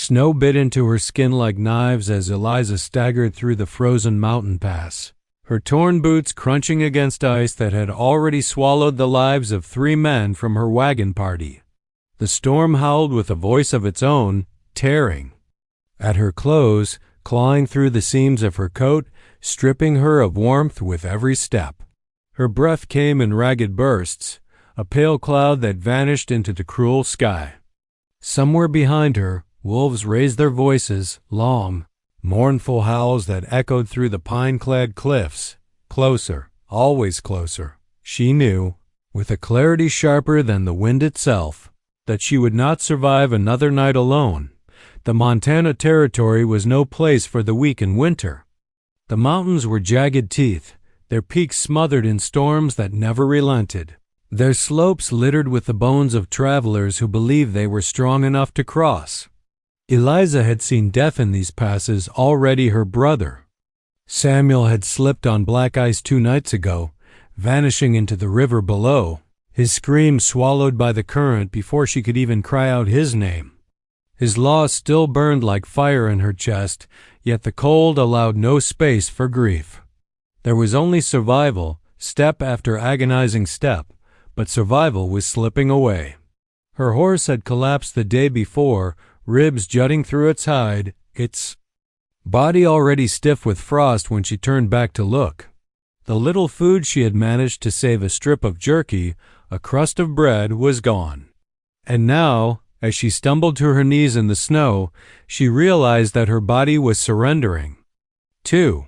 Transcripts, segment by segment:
Snow bit into her skin like knives as Eliza staggered through the frozen mountain pass, her torn boots crunching against ice that had already swallowed the lives of 3 men from her wagon party. The storm howled with a voice of its own, tearing at her clothes, clawing through the seams of her coat, stripping her of warmth with every step. Her breath came in ragged bursts, a pale cloud that vanished into the cruel sky. Somewhere behind her, wolves raised their voices, long, mournful howls that echoed through the pine-clad cliffs. Closer, always closer. She knew, with a clarity sharper than the wind itself, that she would not survive another night alone. The Montana Territory was no place for the weak in winter. The mountains were jagged teeth, their peaks smothered in storms that never relented, their slopes littered with the bones of travelers who believed they were strong enough to cross. Eliza had seen death in these passes, already her brother. Samuel had slipped on black ice 2 nights ago, vanishing into the river below, his scream swallowed by the current before she could even cry out his name. His loss still burned like fire in her chest, yet the cold allowed no space for grief. There was only survival, step after agonizing step, but survival was slipping away. Her horse had collapsed the day before, ribs jutting through its hide, its body already stiff with frost when she turned back to look. The little food she had managed to save, a strip of jerky, a crust of bread, was gone. And now, as she stumbled to her knees in the snow, she realized that her body was surrendering, too.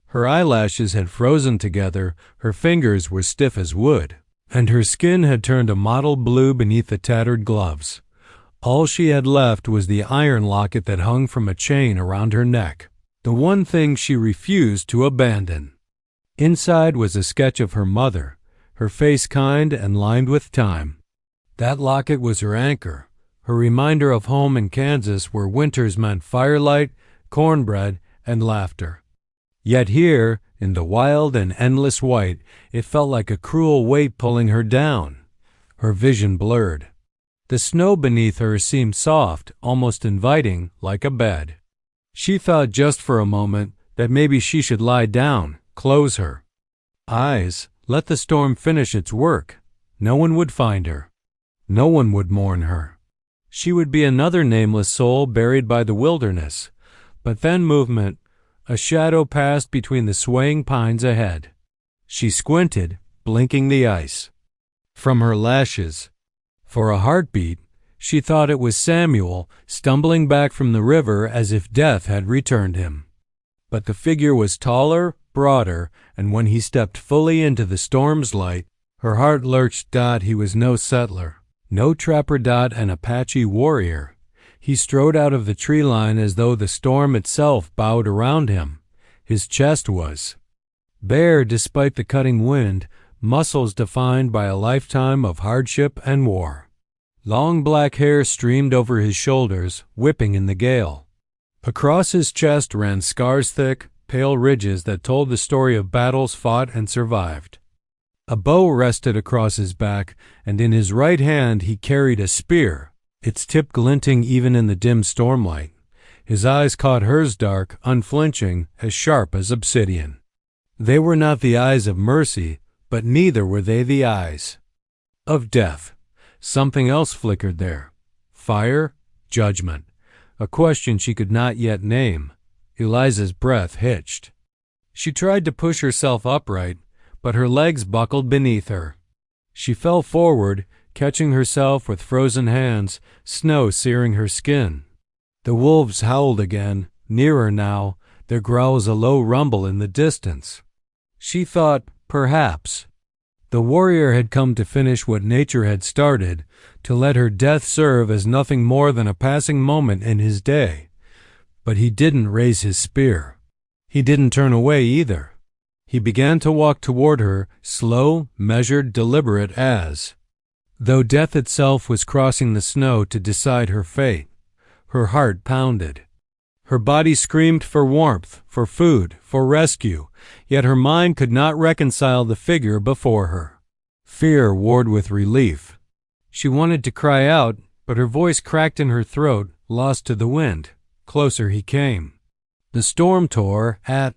Her eyelashes had frozen together, her fingers were stiff as wood, and her skin had turned a mottled blue beneath the tattered gloves. All she had left was the iron locket that hung from a chain around her neck, the one thing she refused to abandon. Inside was a sketch of her mother, her face kind and lined with time. That locket was her anchor, her reminder of home in Kansas, where winters meant firelight, cornbread, and laughter. Yet here, in the wild and endless white, it felt like a cruel weight pulling her down. Her vision blurred. The snow beneath her seemed soft, almost inviting, like a bed. She thought just for a moment that maybe she should lie down, close her eyes, let the storm finish its work. No one would find her. No one would mourn her. She would be another nameless soul buried by the wilderness. But then movement, a shadow passed between the swaying pines ahead. She squinted, blinking the ice from her lashes. For a heartbeat, she thought it was Samuel, stumbling back from the river as if death had returned him. But the figure was taller, broader, and when he stepped fully into the storm's light, her heart lurched. He was no settler, no trapper. An Apache warrior. He strode out of the tree line as though the storm itself bowed around him. His chest was bare despite the cutting wind, muscles defined by a lifetime of hardship and war. Long black hair streamed over his shoulders, whipping in the gale. Across his chest ran scars, thick, pale ridges that told the story of battles fought and survived. A bow rested across his back, and in his right hand he carried a spear, its tip glinting even in the dim stormlight. His eyes caught hers, dark, unflinching, as sharp as obsidian. They were not the eyes of mercy, but neither were they the eyes of death. Something else flickered there. Fire, judgment, a question she could not yet name. Eliza's breath hitched. She tried to push herself upright, but her legs buckled beneath her. She fell forward, catching herself with frozen hands, snow searing her skin. The wolves howled again, nearer now, their growls a low rumble in the distance. She thought, perhaps, the warrior had come to finish what nature had started, to let her death serve as nothing more than a passing moment in his day. But he didn't raise his spear. He didn't turn away either. He began to walk toward her, slow, measured, deliberate, as though death itself was crossing the snow to decide her fate. Her heart pounded. Her body screamed for warmth, for food, for rescue, yet her mind could not reconcile the figure before her. Fear warred with relief. She wanted to cry out, but her voice cracked in her throat, lost to the wind. Closer he came. The storm tore at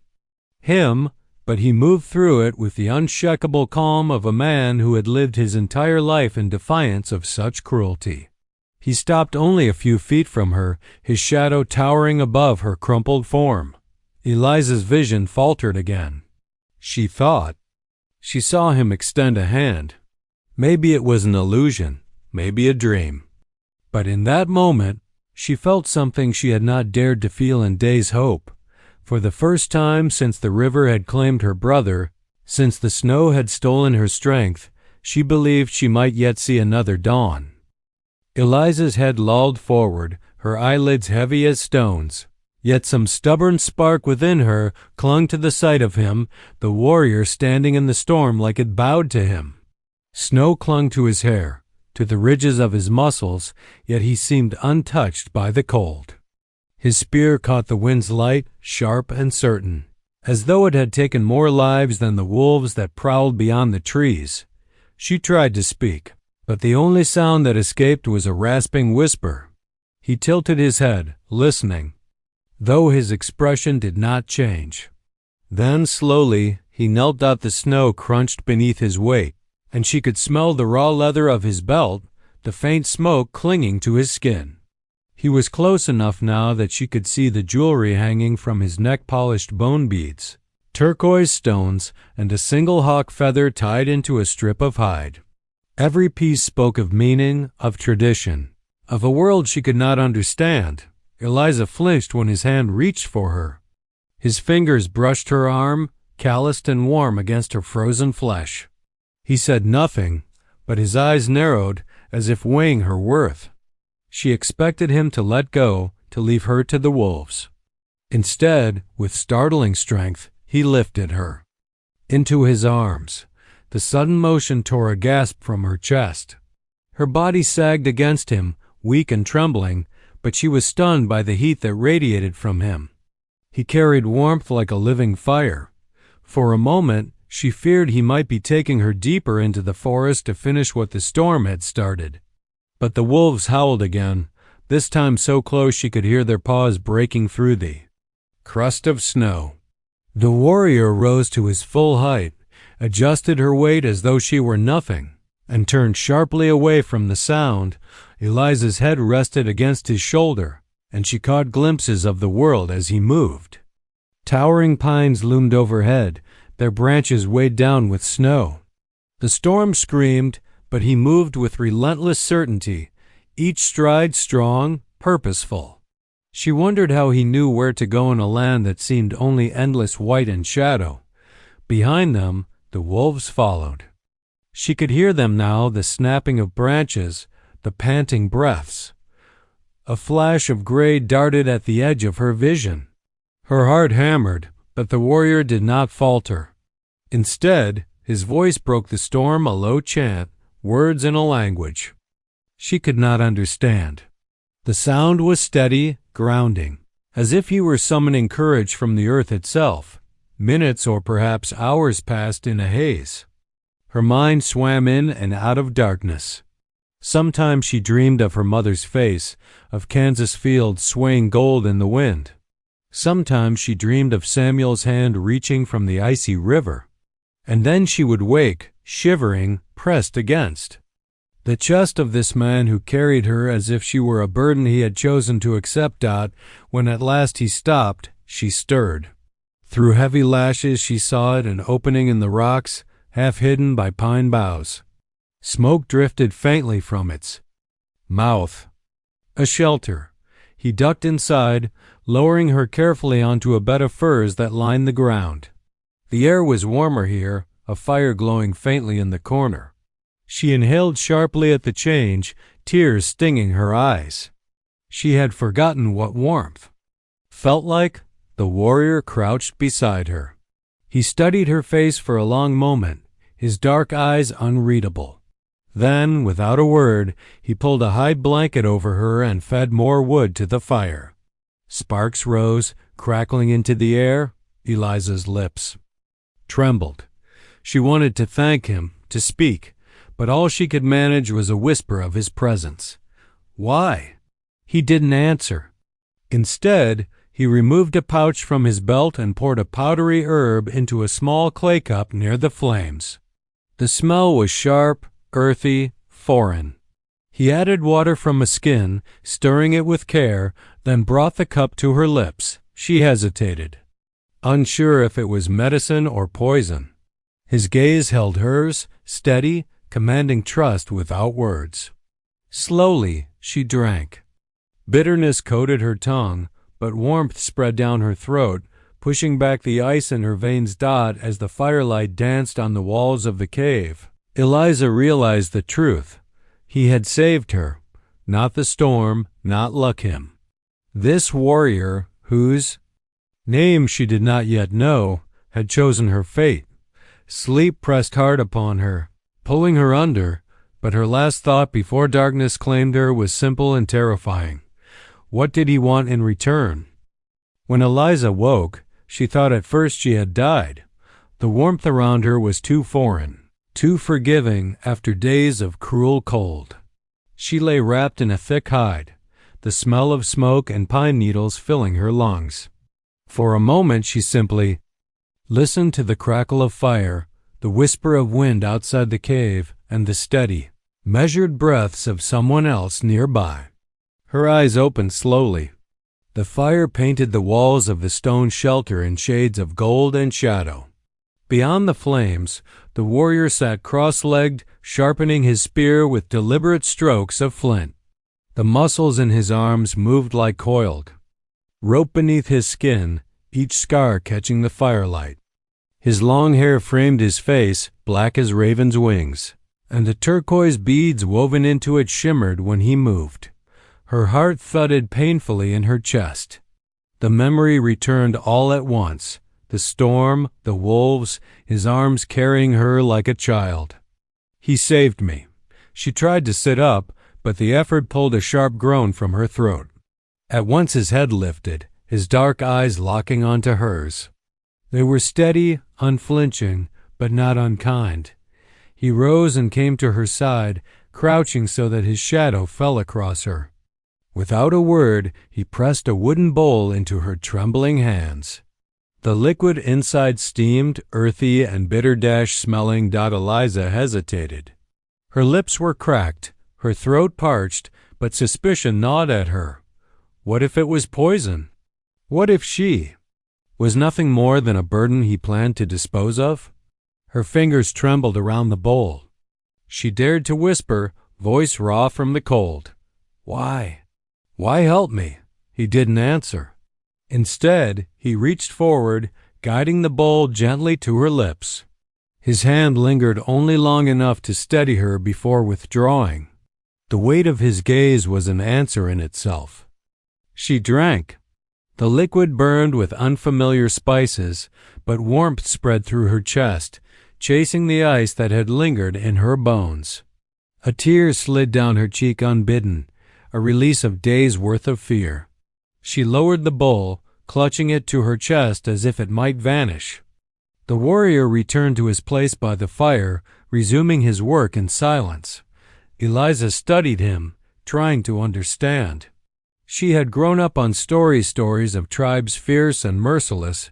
him, but he moved through it with the unshakable calm of a man who had lived his entire life in defiance of such cruelty. He stopped only a few feet from her, his shadow towering above her crumpled form. Eliza's vision faltered again. She thought. She saw him extend a hand. Maybe it was an illusion, maybe a dream. But in that moment, she felt something she had not dared to feel in days' hope. For the first time since the river had claimed her brother, since the snow had stolen her strength, she believed she might yet see another dawn. Eliza's head lolled forward, her eyelids heavy as stones. Yet some stubborn spark within her clung to the sight of him, the warrior standing in the storm like it bowed to him. Snow clung to his hair, to the ridges of his muscles, yet he seemed untouched by the cold. His spear caught the wind's light, sharp and certain, as though it had taken more lives than the wolves that prowled beyond the trees. She tried to speak, but the only sound that escaped was a rasping whisper. He tilted his head, listening, though his expression did not change. Then, slowly, he knelt out. The snow crunched beneath his weight, and she could smell the raw leather of his belt, the faint smoke clinging to his skin. He was close enough now that she could see the jewelry hanging from his neck-polished bone beads, turquoise stones, and a single hawk feather tied into a strip of hide. Every piece spoke of meaning, of tradition, of a world she could not understand. Eliza flinched when his hand reached for her. His fingers brushed her arm, calloused and warm against her frozen flesh. He said nothing, but his eyes narrowed as if weighing her worth. She expected him to let go, to leave her to the wolves. Instead, with startling strength, he lifted her into his arms. The sudden motion tore a gasp from her chest. Her body sagged against him, weak and trembling, but she was stunned by the heat that radiated from him. He carried warmth like a living fire. For a moment, she feared he might be taking her deeper into the forest to finish what the storm had started. But the wolves howled again, this time so close she could hear their paws breaking through the crust of snow. The warrior rose to his full height, adjusted her weight as though she were nothing, and turned sharply away from the sound. Eliza's head rested against his shoulder, and she caught glimpses of the world as he moved. Towering pines loomed overhead, their branches weighed down with snow. The storm screamed, but he moved with relentless certainty, each stride strong, purposeful. She wondered how he knew where to go in a land that seemed only endless white and shadow. Behind them, the wolves followed. She could hear them now, the snapping of branches, the panting breaths. A flash of gray darted at the edge of her vision. Her heart hammered, but the warrior did not falter. Instead, his voice broke the storm, a low chant, words in a language she could not understand. The sound was steady, grounding, as if he were summoning courage from the earth itself. Minutes or perhaps hours passed in a haze. Her mind swam in and out of darkness. Sometimes she dreamed of her mother's face, of Kansas fields swaying gold in the wind. Sometimes she dreamed of Samuel's hand reaching from the icy river. And then she would wake, shivering, pressed against the chest of this man who carried her as if she were a burden he had chosen to accept. When at last he stopped, she stirred. Through heavy lashes she saw it, an opening in the rocks, half hidden by pine boughs. Smoke drifted faintly from its mouth. A shelter. He ducked inside, lowering her carefully onto a bed of furs that lined the ground. The air was warmer here, a fire glowing faintly in the corner. She inhaled sharply at the change, tears stinging her eyes. She had forgotten what warmth felt like. The warrior crouched beside her. He studied her face for a long moment, his dark eyes unreadable. Then, without a word, he pulled a hide blanket over her and fed more wood to the fire. Sparks rose, crackling into the air. Eliza's lips trembled. She wanted to thank him, to speak, but all she could manage was a whisper of his presence. Why? He didn't answer. Instead, he removed a pouch from his belt and poured a powdery herb into a small clay cup near the flames. The smell was sharp, earthy, foreign. He added water from a skin, stirring it with care, then brought the cup to her lips. She hesitated, unsure if it was medicine or poison. His gaze held hers, steady, commanding trust without words. Slowly, she drank. Bitterness coated her tongue, but warmth spread down her throat, pushing back the ice in her veins as the firelight danced on the walls of the cave. Eliza realized the truth. He had saved her, not the storm, not Luckham. This warrior, whose name she did not yet know, had chosen her fate. Sleep pressed hard upon her, pulling her under, but her last thought before darkness claimed her was simple and terrifying. What did he want in return? When Eliza woke, she thought at first she had died. The warmth around her was too foreign, too forgiving after days of cruel cold. She lay wrapped in a thick hide, the smell of smoke and pine needles filling her lungs. For a moment she simply listened to the crackle of fire, the whisper of wind outside the cave, and the steady, measured breaths of someone else nearby. Her eyes opened slowly. The fire painted the walls of the stone shelter in shades of gold and shadow. Beyond the flames, the warrior sat cross-legged, sharpening his spear with deliberate strokes of flint. The muscles in his arms moved like coiled rope beneath his skin, each scar catching the firelight. His long hair framed his face, black as raven's wings, and the turquoise beads woven into it shimmered when he moved. Her heart thudded painfully in her chest. The memory returned all at once, the storm, the wolves, his arms carrying her like a child. He saved me. She tried to sit up, but the effort pulled a sharp groan from her throat. At once his head lifted, his dark eyes locking onto hers. They were steady, unflinching, but not unkind. He rose and came to her side, crouching so that his shadow fell across her. Without a word, he pressed a wooden bowl into her trembling hands. The liquid inside steamed, earthy, and bitter-smelling. Eliza hesitated. Her lips were cracked, her throat parched, but suspicion gnawed at her. What if it was poison? What if she was nothing more than a burden he planned to dispose of? Her fingers trembled around the bowl. She dared to whisper, voice raw from the cold. Why? Why help me? He didn't answer. Instead, he reached forward, guiding the bowl gently to her lips. His hand lingered only long enough to steady her before withdrawing. The weight of his gaze was an answer in itself. She drank. The liquid burned with unfamiliar spices, but warmth spread through her chest, chasing the ice that had lingered in her bones. A tear slid down her cheek unbidden, a release of days' worth of fear. She lowered the bowl, clutching it to her chest as if it might vanish. The warrior returned to his place by the fire, resuming his work in silence. Eliza studied him, trying to understand. She had grown up on stories of tribes fierce and merciless,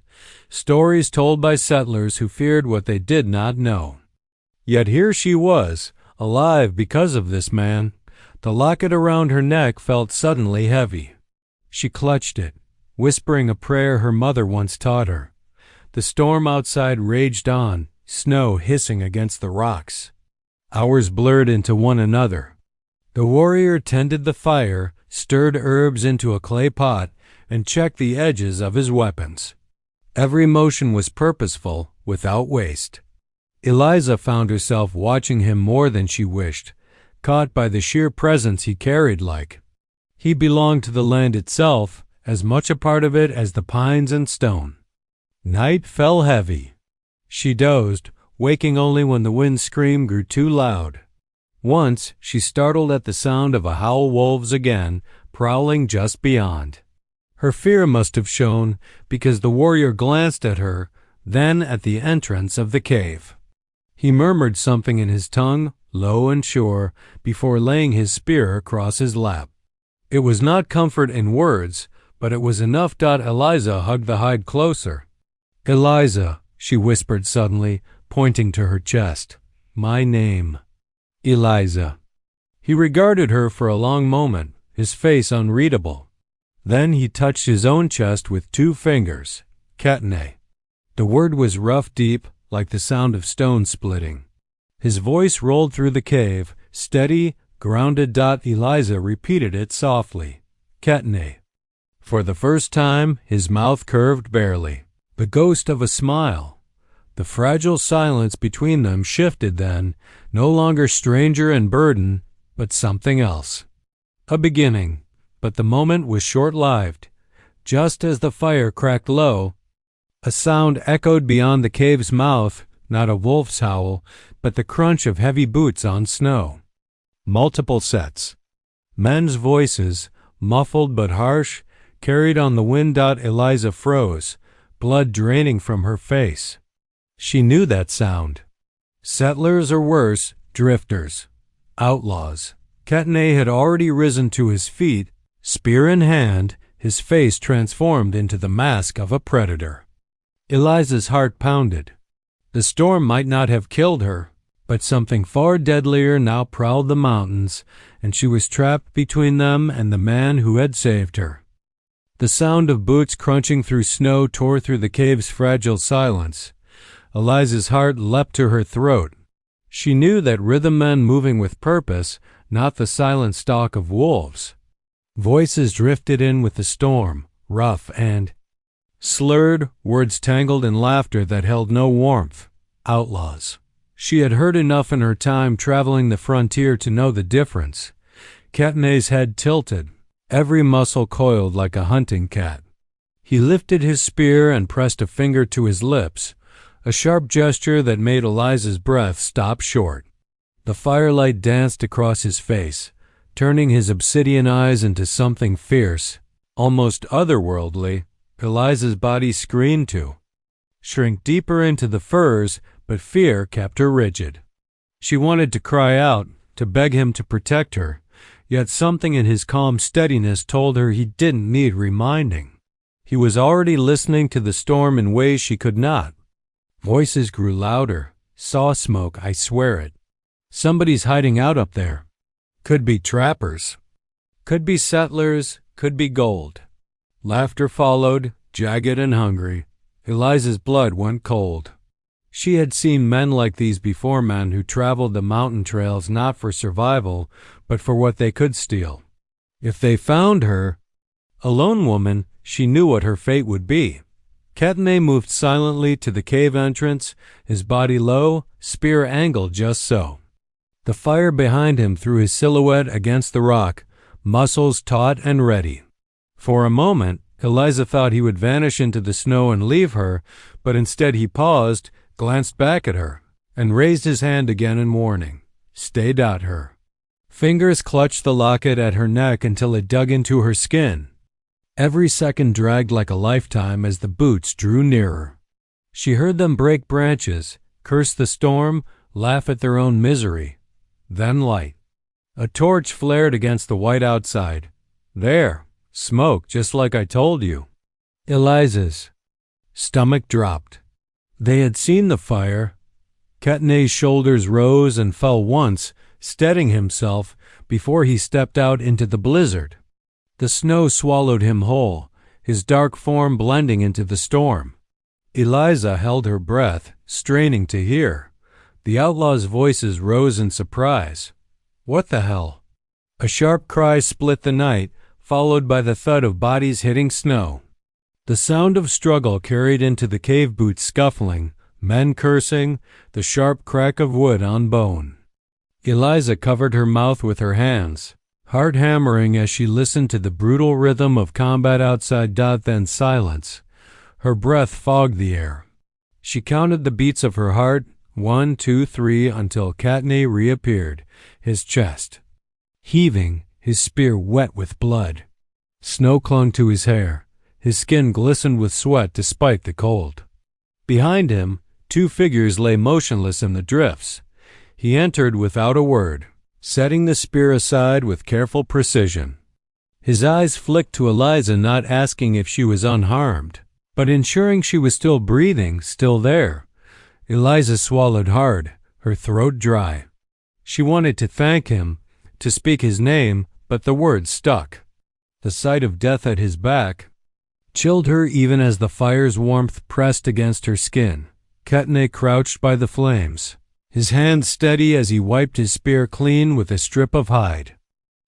stories told by settlers who feared what they did not know. Yet here she was, alive because of this man. The locket around her neck felt suddenly heavy. She clutched it, whispering a prayer her mother once taught her. The storm outside raged on, snow hissing against the rocks. Hours blurred into one another. The warrior tended the fire, stirred herbs into a clay pot, and checked the edges of his weapons. Every motion was purposeful, without waste. Eliza found herself watching him more than she wished, caught by the sheer presence he carried like. He belonged to the land itself, as much a part of it as the pines and stone. Night fell heavy. She dozed, waking only when the wind's scream grew too loud. Once she startled at the sound of a howl wolves again, prowling just beyond. Her fear must have shown because the warrior glanced at her, then at the entrance of the cave. He murmured something in his tongue, low and sure, before laying his spear across his lap. It was not comfort in words, but it was enough. Eliza hugged the hide closer. "Eliza," she whispered suddenly, pointing to her chest. "My name. Eliza." He regarded her for a long moment, his face unreadable. Then he touched his own chest with 2 fingers. "Kaetenay." The word was rough, deep, like the sound of stone splitting. His voice rolled through the cave, steady, grounded. Eliza repeated it softly. "Kaetenay." For the first time, his mouth curved barely, the ghost of a smile. The fragile silence between them shifted then, no longer stranger and burden, but something else. A beginning, but the moment was short-lived. Just as the fire cracked low, a sound echoed beyond the cave's mouth, not a wolf's howl, but the crunch of heavy boots on snow. Multiple sets. Men's voices, muffled but harsh, carried on the wind. Eliza froze, blood draining from her face. She knew that sound. Settlers or worse, drifters. Outlaws. Kaetenay had already risen to his feet, spear in hand, his face transformed into the mask of a predator. Eliza's heart pounded. The storm might not have killed her, but something far deadlier now prowled the mountains, and she was trapped between them and the man who had saved her. The sound of boots crunching through snow tore through the cave's fragile silence. Eliza's heart leapt to her throat. She knew that rhythm meant moving with purpose, not the silent stalk of wolves. Voices drifted in with the storm, rough and slurred, words tangled in laughter that held no warmth. Outlaws. She had heard enough in her time traveling the frontier to know the difference. Kaetenay's head tilted, every muscle coiled like a hunting cat. He lifted his spear and pressed a finger to his lips, a sharp gesture that made Eliza's breath stop short. The firelight danced across his face, turning his obsidian eyes into something fierce, almost otherworldly. Eliza's body screamed to shrink deeper into the furs, but fear kept her rigid. She wanted to cry out, to beg him to protect her, yet something in his calm steadiness told her he didn't need reminding. He was already listening to the storm in ways she could not. Voices grew louder. "Saw smoke, I swear it. Somebody's hiding out up there. Could be trappers. Could be settlers, could be gold." Laughter followed, jagged and hungry. Eliza's blood went cold. She had seen men like these before, men who traveled the mountain trails not for survival, but for what they could steal. If they found her, a lone woman, she knew what her fate would be. Kaetenay moved silently to the cave entrance, his body low, spear angled just so. The fire behind him threw his silhouette against the rock, muscles taut and ready. For a moment, Eliza thought he would vanish into the snow and leave her, but instead he paused, glanced back at her, and raised his hand again in warning. Stayed at her. Fingers clutched the locket at her neck until it dug into her skin. Every second dragged like a lifetime as the boots drew nearer. She heard them break branches, curse the storm, laugh at their own misery. Then light. A torch flared against the white outside. There, smoke, just like I told you. Eliza's stomach dropped. They had seen the fire. Kaetenay's shoulders rose and fell once, steadying himself before he stepped out into the blizzard. The snow swallowed him whole, his dark form blending into the storm. Eliza held her breath, straining to hear. The outlaws' voices rose in surprise. What the hell? A sharp cry split the night, followed by the thud of bodies hitting snow. The sound of struggle carried into the cave boots scuffling, men cursing, the sharp crack of wood on bone. Eliza covered her mouth with her hands, heart hammering as she listened to the brutal rhythm of combat outside. Then silence. Her breath fogged the air. She counted the beats of her heart, 1, 2, 3, until Kaetenay reappeared, his chest heaving, his spear wet with blood. Snow clung to his hair. His skin glistened with sweat despite the cold. Behind him, 2 figures lay motionless in the drifts. He entered without a word, setting the spear aside with careful precision. His eyes flicked to Eliza, not asking if she was unharmed, but ensuring she was still breathing, still there. Eliza swallowed hard, her throat dry. She wanted to thank him, to speak his name, but the words stuck. The sight of death at his back chilled her even as the fire's warmth pressed against her skin. Kaetenay crouched by the flames, his hand steady as he wiped his spear clean with a strip of hide.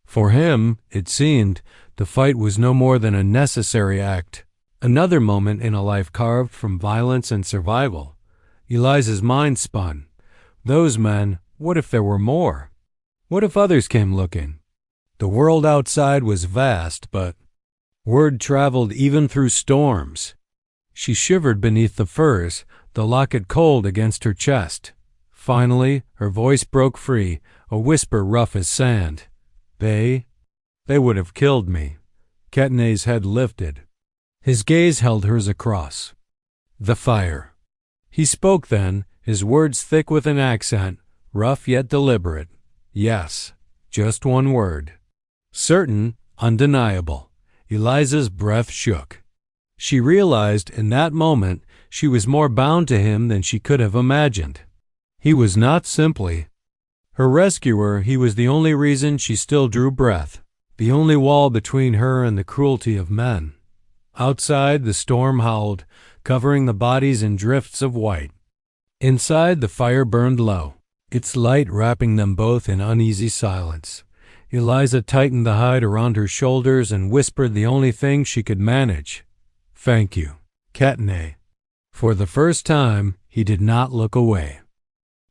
For him, it seemed, the fight was no more than a necessary act, another moment in a life carved from violence and survival. Eliza's mind spun. Those men, what if there were more? What if others came looking? The world outside was vast, but word traveled even through storms. She shivered beneath the furs, the locket cold against her chest. Finally, her voice broke free, a whisper rough as sand. They would have killed me. Kaetenay's head lifted. His gaze held hers across the fire. He spoke then, his words thick with an accent, rough yet deliberate. Yes, just one word. Certain, undeniable. Eliza's breath shook. She realized in that moment she was more bound to him than she could have imagined. He was not simply her rescuer, he was the only reason she still drew breath, the only wall between her and the cruelty of men. Outside, the storm howled, covering the bodies in drifts of white. Inside, the fire burned low, its light wrapping them both in uneasy silence. Eliza tightened the hide around her shoulders and whispered the only thing she could manage. Thank you, Kaetenay. For the first time, he did not look away.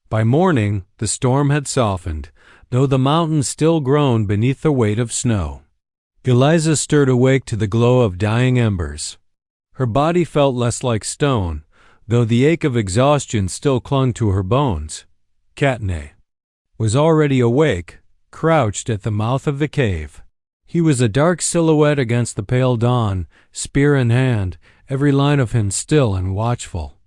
By morning, the storm had softened, though the mountains still groaned beneath the weight of snow. Eliza stirred awake to the glow of dying embers. Her body felt less like stone, though the ache of exhaustion still clung to her bones. Kaetenay was already awake, crouched at the mouth of the cave. He was a dark silhouette against the pale dawn, spear in hand, every line of him still and watchful.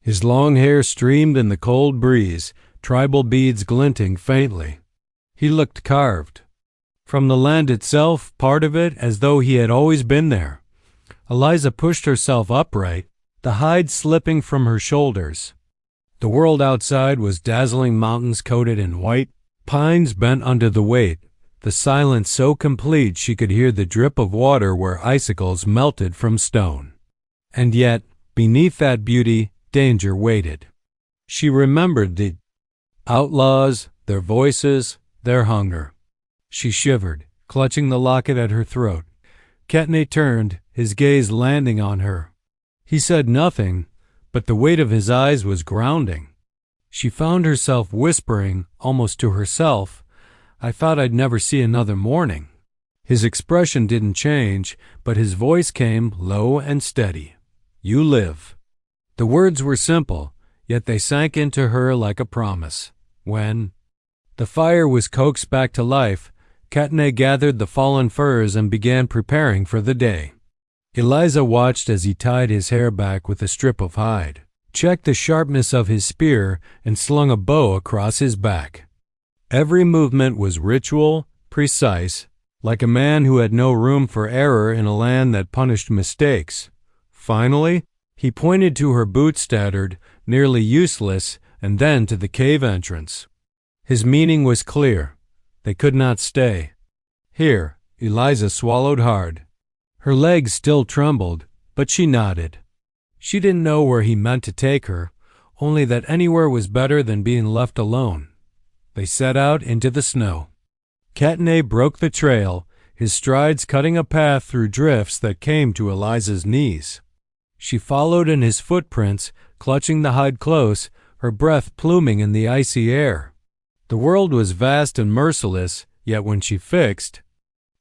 His long hair streamed in the cold breeze, tribal beads glinting faintly. He looked carved. From the land itself, part of it, as though he had always been there. Eliza pushed herself upright, the hide slipping from her shoulders. The world outside was dazzling mountains coated in white, pines bent under the weight, the silence so complete she could hear the drip of water where icicles melted from stone. And yet, beneath that beauty, danger waited. She remembered the outlaws, their voices, their hunger. She shivered, clutching the locket at her throat. Kaetenay turned, his gaze landing on her. He said nothing, but the weight of his eyes was grounding. She found herself whispering, almost to herself, I thought I'd never see another morning. His expression didn't change, but his voice came low and steady. You live. The words were simple, yet they sank into her like a promise. When the fire was coaxed back to life, Kaetenay gathered the fallen furs and began preparing for the day. Eliza watched as he tied his hair back with a strip of hide, checked the sharpness of his spear, and slung a bow across his back. Every movement was ritual, precise, like a man who had no room for error in a land that punished mistakes. Finally, he pointed to her boots tattered, nearly useless, and then to the cave entrance. His meaning was clear. They could not stay. Here, Eliza swallowed hard. Her legs still trembled, but she nodded. She didn't know where he meant to take her, only that anywhere was better than being left alone. They set out into the snow. Kaetenay broke the trail, his strides cutting a path through drifts that came to Eliza's knees. She followed in his footprints, clutching the hide close, her breath pluming in the icy air. The world was vast and merciless, yet when she fixed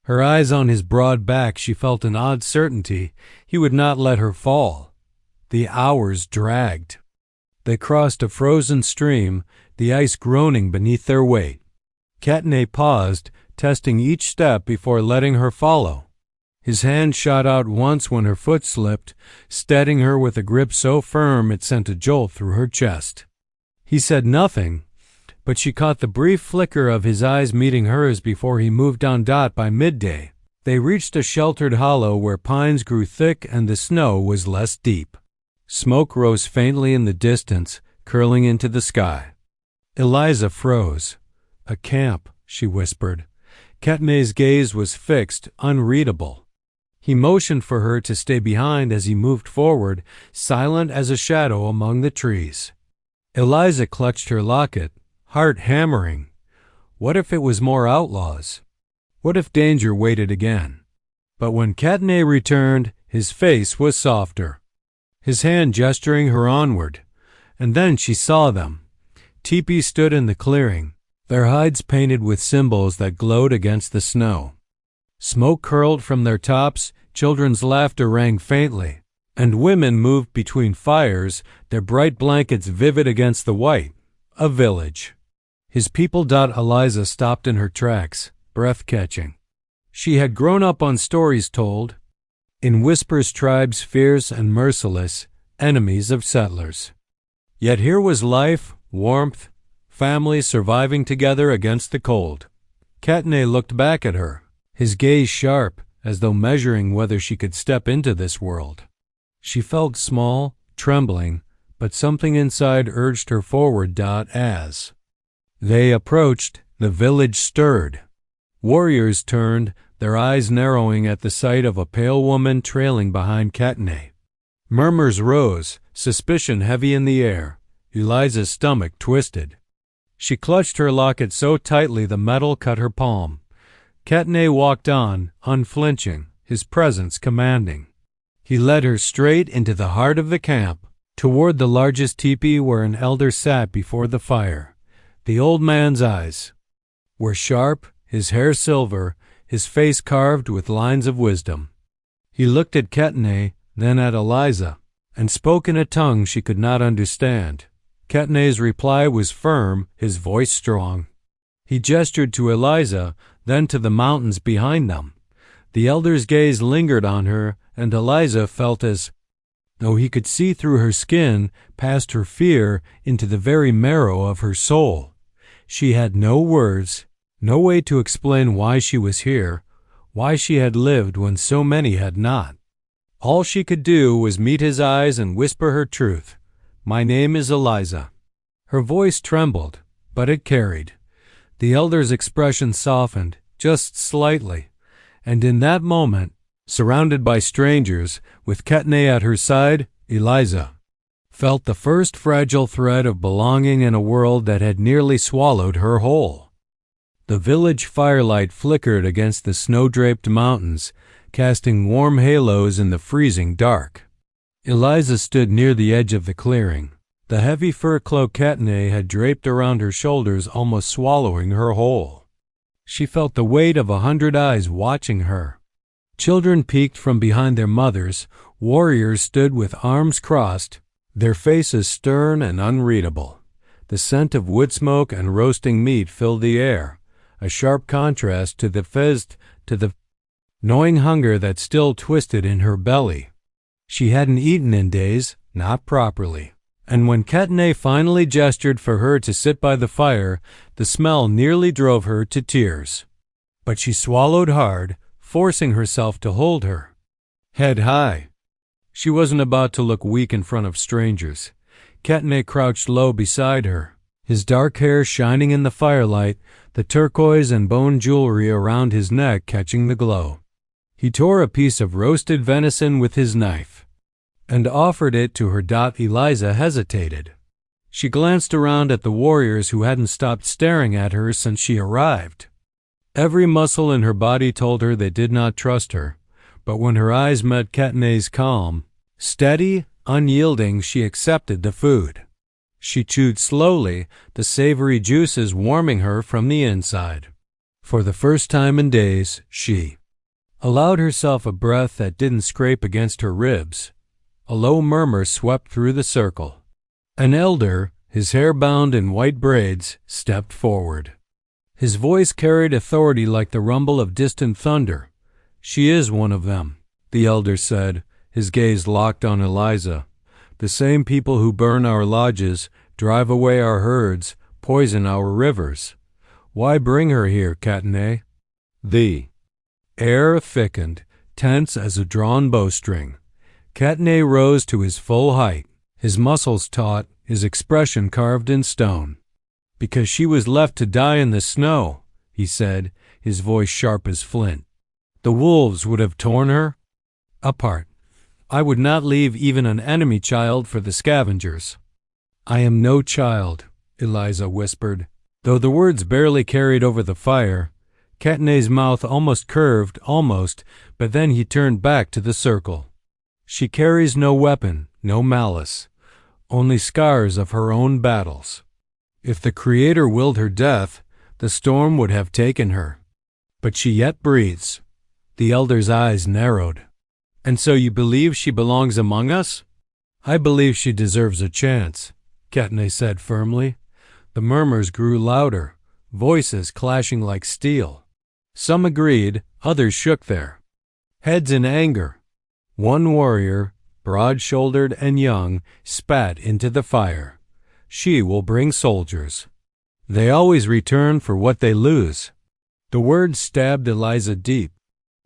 her eyes on his broad back, she felt an odd certainty he would not let her fall. The hours dragged. They crossed a frozen stream, the ice groaning beneath their weight. Kaetenay paused, testing each step before letting her follow. His hand shot out once when her foot slipped, steadying her with a grip so firm it sent a jolt through her chest. He said nothing, but she caught the brief flicker of his eyes meeting hers before he moved on. By midday, They reached a sheltered hollow where pines grew thick and the snow was less deep. Smoke rose faintly in the distance, curling into the sky. Eliza froze. "A camp," she whispered. Kaetenay's gaze was fixed, unreadable. He motioned for her to stay behind as he moved forward, silent as a shadow among the trees. Eliza clutched her locket, heart hammering. What if it was more outlaws? What if danger waited again? But when Kaetenay returned, his face was softer, his hand gesturing her onward. And then she saw them. Teepees stood in the clearing, their hides painted with symbols that glowed against the snow. Smoke curled from their tops, children's laughter rang faintly, and women moved between fires, their bright blankets vivid against the white. A village. His people. Eliza stopped in her tracks, breath-catching. She had grown up on stories told, in whispers tribes fierce and merciless, enemies of settlers. Yet here was life, warmth, family surviving together against the cold. Kaetenay looked back at her, his gaze sharp, as though measuring whether she could step into this world. She felt small, trembling, but something inside urged her forward. As they approached, the village stirred. Warriors turned, their eyes narrowing at the sight of a pale woman trailing behind Kaetenay. Murmurs rose, suspicion heavy in the air. Eliza's stomach twisted. She clutched her locket so tightly the metal cut her palm. Kaetenay walked on, unflinching, his presence commanding. He led her straight into the heart of the camp, toward the largest teepee where an elder sat before the fire. The old man's eyes were sharp, his hair silver, his face carved with lines of wisdom. He looked at Kaetenay, then at Eliza, and spoke in a tongue she could not understand. Kaetenay's reply was firm, his voice strong. He gestured to Eliza, then to the mountains behind them. The elder's gaze lingered on her, and Eliza felt as though he could see through her skin, past her fear, into the very marrow of her soul. She had no words, no way to explain why she was here, why she had lived when so many had not. All she could do was meet his eyes and whisper her truth. "My name is Eliza." Her voice trembled, but it carried. The elder's expression softened, just slightly, and in that moment, surrounded by strangers, with Kaetenay at her side, Eliza felt the first fragile thread of belonging in a world that had nearly swallowed her whole. The village firelight flickered against the snow-draped mountains, casting warm halos in the freezing dark. Eliza stood near the edge of the clearing, the heavy fur cloak Kaetenay had draped around her shoulders almost swallowing her whole. She felt the weight of 100 eyes watching her. Children peeked from behind their mothers, warriors stood with arms crossed, their faces stern and unreadable. The scent of wood smoke and roasting meat filled the air, a sharp contrast to the gnawing hunger that still twisted in her belly. She hadn't eaten in days, not properly. And when Kaetenay finally gestured for her to sit by the fire, the smell nearly drove her to tears. But she swallowed hard, forcing herself to hold her head high. She wasn't about to look weak in front of strangers. Kaetenay crouched low beside her, his dark hair shining in the firelight, the turquoise and bone jewelry around his neck catching the glow. He tore a piece of roasted venison with his knife and offered it to her. Eliza hesitated. She glanced around at the warriors who hadn't stopped staring at her since she arrived. Every muscle in her body told her they did not trust her, but when her eyes met Kaetenay's calm, steady, unyielding, she accepted the food. She chewed slowly, the savory juices warming her from the inside. For the first time in days, she allowed herself a breath that didn't scrape against her ribs. A low murmur swept through the circle. An elder, his hair bound in white braids, stepped forward. His voice carried authority like the rumble of distant thunder. "She is one of them," the elder said, his gaze locked on Eliza. "The same people who burn our lodges, drive away our herds, poison our rivers. Why bring her here, Kaetenay?" The Air thickened, tense as a drawn bowstring. Kaetenay rose to his full height, his muscles taut, his expression carved in stone. "Because she was left to die in the snow," he said, his voice sharp as flint. "The wolves would have torn her apart. I would not leave even an enemy child for the scavengers." "I am no child," Eliza whispered. Though the words barely carried over the fire, Kaetenay's mouth almost curved, but then he turned back to the circle. "She carries no weapon, no malice, only scars of her own battles. If the Creator willed her death, the storm would have taken her. But she yet breathes." The elder's eyes narrowed. "And so you believe she belongs among us?" "I believe she deserves a chance," Kaetenay said firmly. The murmurs grew louder, voices clashing like steel. Some agreed, others shook their heads in anger. One warrior, broad-shouldered and young, spat into the fire. "She will bring soldiers. They always return for what they lose." The words stabbed Eliza deep.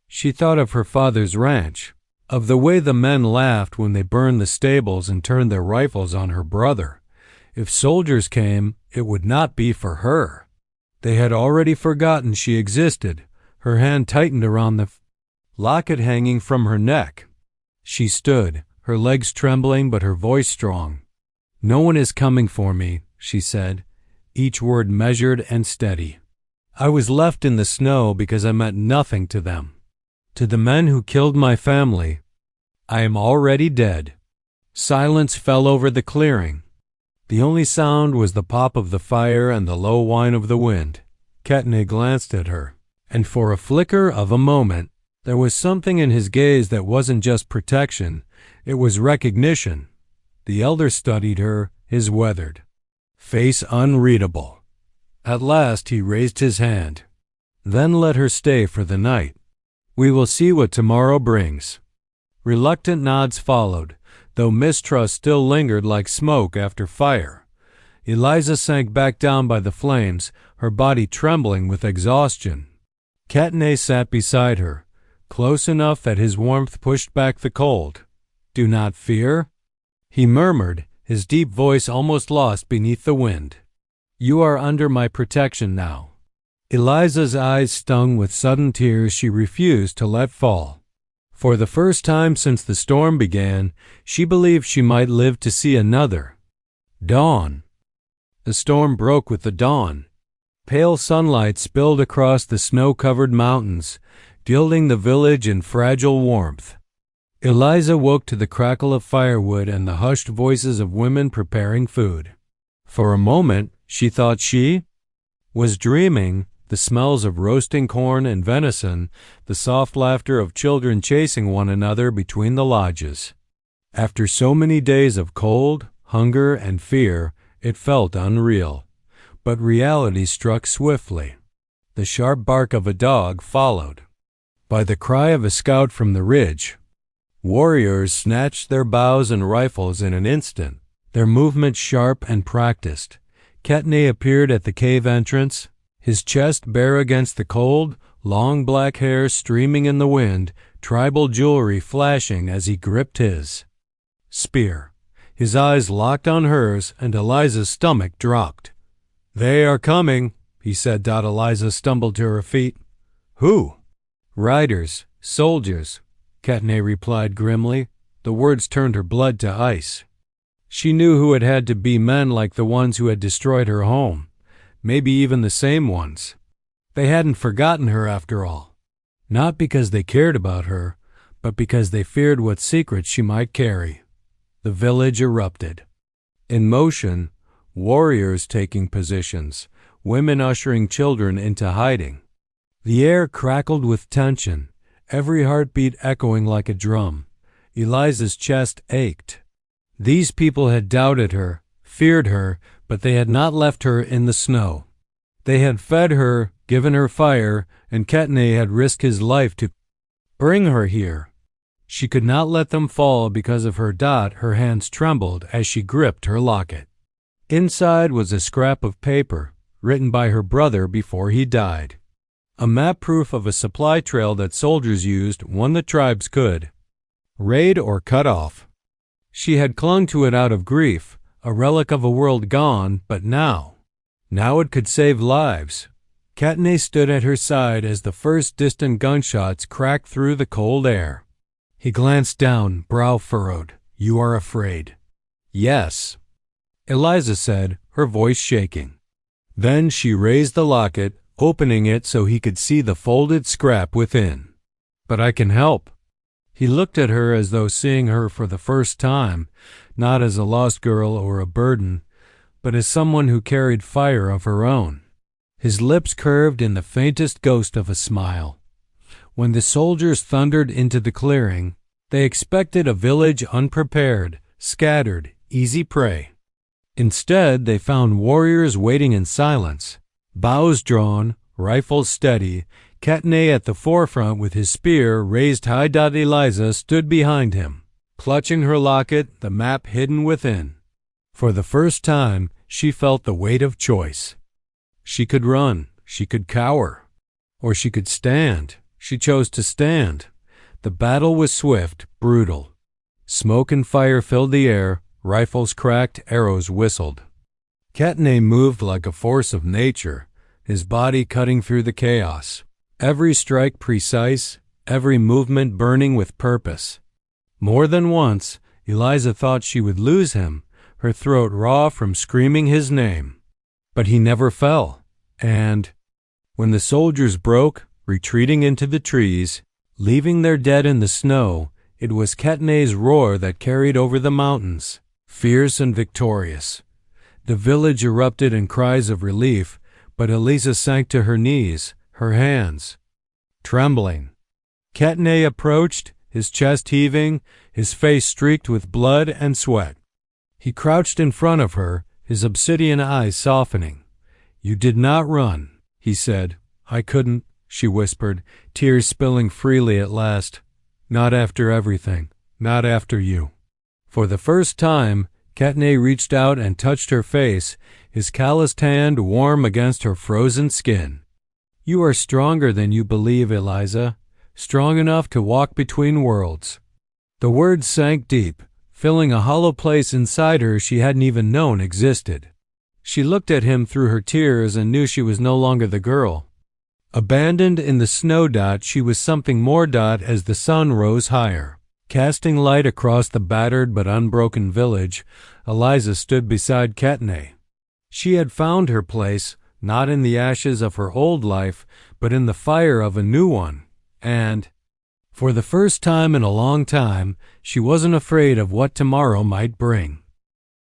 She thought of her father's ranch, of the way the men laughed when they burned the stables and turned their rifles on her brother. If soldiers came, it would not be for her. They had already forgotten she existed. Her hand tightened around the locket hanging from her neck. She stood, her legs trembling but her voice strong. "No one is coming for me," she said, each word measured and steady. "I was left in the snow because I meant nothing to them. To the men who killed my family, I am already dead." Silence fell over the clearing. The only sound was the pop of the fire and the low whine of the wind. Kaetenay glanced at her, and for a flicker of a moment, there was something in his gaze that wasn't just protection, it was recognition. The elder studied her, his weathered face unreadable. At last he raised his hand. "Then let her stay for the night. We will see what tomorrow brings." Reluctant nods followed, though mistrust still lingered like smoke after fire. Eliza sank back down by the flames, her body trembling with exhaustion. Kaetenay sat beside her, close enough that his warmth pushed back the cold. "Do not fear," he murmured, his deep voice almost lost beneath the wind. "You are under my protection now." Eliza's eyes stung with sudden tears she refused to let fall. For the first time since the storm began, she believed she might live to see another dawn. The storm broke with the dawn. Pale sunlight spilled across the snow-covered mountains, gilding the village in fragile warmth. Eliza woke to the crackle of firewood and the hushed voices of women preparing food. For a moment, she thought she was dreaming. The smells of roasting corn and venison, the soft laughter of children chasing one another between the lodges. After so many days of cold, hunger, and fear, it felt unreal. But reality struck swiftly. The sharp bark of a dog followed by the cry of a scout from the ridge. Warriors snatched their bows and rifles in an instant, their movements sharp and practiced. Kaetenay appeared at the cave entrance, his chest bare against the cold, long black hair streaming in the wind, tribal jewelry flashing as he gripped his spear. His eyes locked on hers, and Eliza's stomach dropped. "They are coming," he said. Eliza stumbled to her feet. "Who?" "Riders, soldiers," Kaetenay replied grimly. The words turned her blood to ice. She knew who it had to be, men like the ones who had destroyed her home. Maybe even the same ones. They hadn't forgotten her after all. Not because they cared about her, but because they feared what secrets she might carry. The village erupted. In motion, warriors taking positions, women ushering children into hiding. The air crackled with tension, every heartbeat echoing like a drum. Eliza's chest ached. These people had doubted her, feared her, but they had not left her in the snow. They had fed her, given her fire, and Kaetenay had risked his life to bring her here. She could not let them fall because of her dot. Her hands trembled as she gripped her locket. Inside was a scrap of paper, written by her brother before he died. a map proof of a supply trail that soldiers used when the tribes could raid or cut off. She had clung to it out of grief, a relic of a world gone, but now it could save lives. Kaetenay stood at her side as the first distant gunshots cracked through the cold air. He glanced down, brow furrowed. "You are afraid?" "Yes," Eliza said, her voice shaking. Then she raised the locket, opening it so he could see the folded scrap within. "But I can help." He looked at her as though seeing her for the first time, not as a lost girl or a burden, but as someone who carried fire of her own. His lips curved in the faintest ghost of a smile. When the soldiers thundered into the clearing, they expected a village unprepared, scattered, easy prey. Instead, they found warriors waiting in silence, bows drawn, rifles steady. Kaetenay at the forefront with his spear raised high. Eliza stood behind him, clutching her locket, the map hidden within. For the first time, she felt the weight of choice. She could run, she could cower, or she could stand. She chose to stand. The battle was swift, brutal. Smoke and fire filled the air, rifles cracked, arrows whistled. Kaetenay moved like a force of nature, his body cutting through the chaos. Every strike precise, every movement burning with purpose. More than once, Eliza thought she would lose him, her throat raw from screaming his name. But he never fell, and when the soldiers broke, retreating into the trees, leaving their dead in the snow, it was Kaetenay's roar that carried over the mountains, fierce and victorious. The village erupted in cries of relief, but Eliza sank to her knees, her hands trembling. Kaetenay approached, his chest heaving, his face streaked with blood and sweat. He crouched in front of her, his obsidian eyes softening. "You did not run," he said. "I couldn't," she whispered, tears spilling freely at last. "Not after everything. Not after you." For the first time, Kaetenay reached out and touched her face, his calloused hand warm against her frozen skin. "You are stronger than you believe, Eliza. Strong enough to walk between worlds." The words sank deep, filling a hollow place inside her she hadn't even known existed. She looked at him through her tears and knew she was no longer the girl. Abandoned in the snow. She was something more. As the sun rose higher, casting light across the battered but unbroken village, Eliza stood beside Kaetenay. She had found her place, not in the ashes of her old life, but in the fire of a new one. And, for the first time in a long time, she wasn't afraid of what tomorrow might bring.